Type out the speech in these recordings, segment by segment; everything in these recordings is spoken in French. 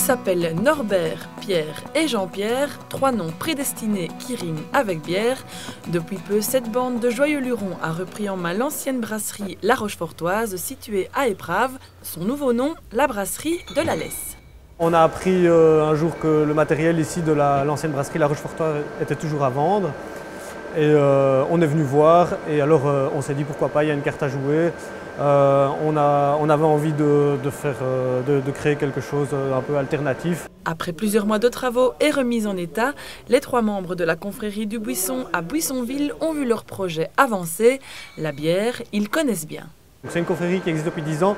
s'appellent Norbert, Pierre et Jean-Pierre, trois noms prédestinés qui riment avec bière. Depuis peu, cette bande de joyeux lurons a repris en main l'ancienne brasserie La Rochefortoise située à Éprave. Son nouveau nom, la brasserie de la Lesse. On a appris un jour que le matériel ici de l'ancienne brasserie La Rochefortoise était toujours à vendre. Et on est venu voir et alors on s'est dit pourquoi pas, il y a une carte à jouer. On avait envie de créer quelque chose un peu alternatif. Après plusieurs mois de travaux et remise en état, les trois membres de la confrérie du Buisson à Buissonville ont vu leur projet avancer. La bière, ils connaissent bien. C'est une confrérie qui existe depuis 10 ans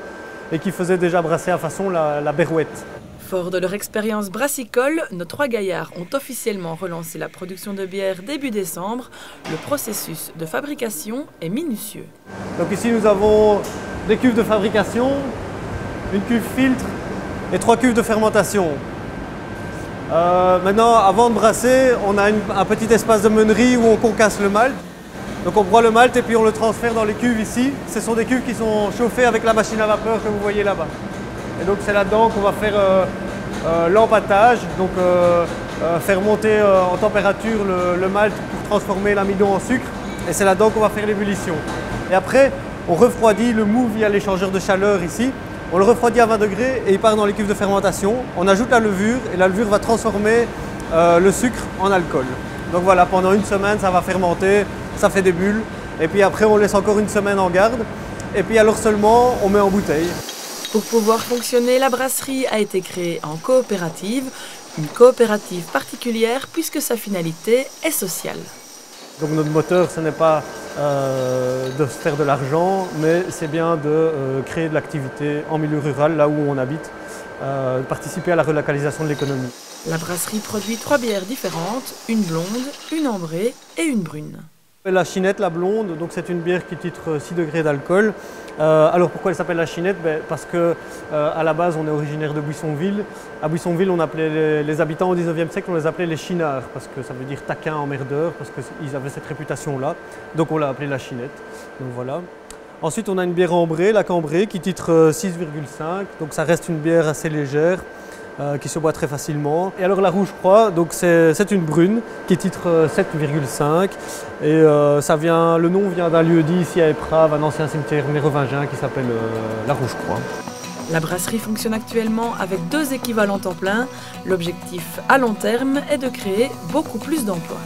et qui faisait déjà brasser à façon la Berouette. Forts de leur expérience brassicole, nos trois gaillards ont officiellement relancé la production de bière début décembre. Le processus de fabrication est minutieux. Donc ici nous avons des cuves de fabrication, une cuve filtre et 3 cuves de fermentation. Maintenant, avant de brasser, on a un petit espace de meunerie où on concasse le malt. Donc on broie le malt et puis on le transfère dans les cuves ici. Ce sont des cuves qui sont chauffées avec la machine à vapeur que vous voyez là-bas. Et donc c'est là-dedans qu'on va faire l'empâtage, donc faire monter en température le malt pour transformer l'amidon en sucre. Et c'est là-dedans qu'on va faire l'ébullition. Et après, on refroidit le mou via l'échangeur de chaleur ici. On le refroidit à 20 degrés et il part dans les cuves de fermentation. On ajoute la levure et la levure va transformer le sucre en alcool. Donc voilà, pendant une semaine, ça va fermenter, ça fait des bulles. Et puis après, on laisse encore une semaine en garde. Et puis alors seulement, on met en bouteille. Pour pouvoir fonctionner, la brasserie a été créée en coopérative, une coopérative particulière puisque sa finalité est sociale. Donc notre moteur, ce n'est pas de faire de l'argent, mais c'est bien de créer de l'activité en milieu rural, là où on habite, de participer à la relocalisation de l'économie. La brasserie produit 3 bières différentes, une blonde, une ambrée et une brune. La Chinette, la blonde, donc c'est une bière qui titre 6 degrés d'alcool. Alors pourquoi elle s'appelle la Chinette? Parce que à la base on est originaire de Buissonville. À Buissonville on appelait les habitants au 19e siècle, on les appelait les chinards parce que ça veut dire taquin, emmerdeur, parce qu'ils avaient cette réputation-là. Donc on l'a appelée la Chinette. Donc voilà. Ensuite on a une bière ambrée, la Cambrée, qui titre 6,5. Donc ça reste une bière assez légère. Qui se boit très facilement. Et alors la Rouge Croix, donc c'est une brune qui titre 7,5 et le nom vient d'un lieu dit ici à Éprave, un ancien cimetière mérovingien qui s'appelle la Rouge Croix. La brasserie fonctionne actuellement avec 2 équivalents temps plein. L'objectif à long terme est de créer beaucoup plus d'emplois.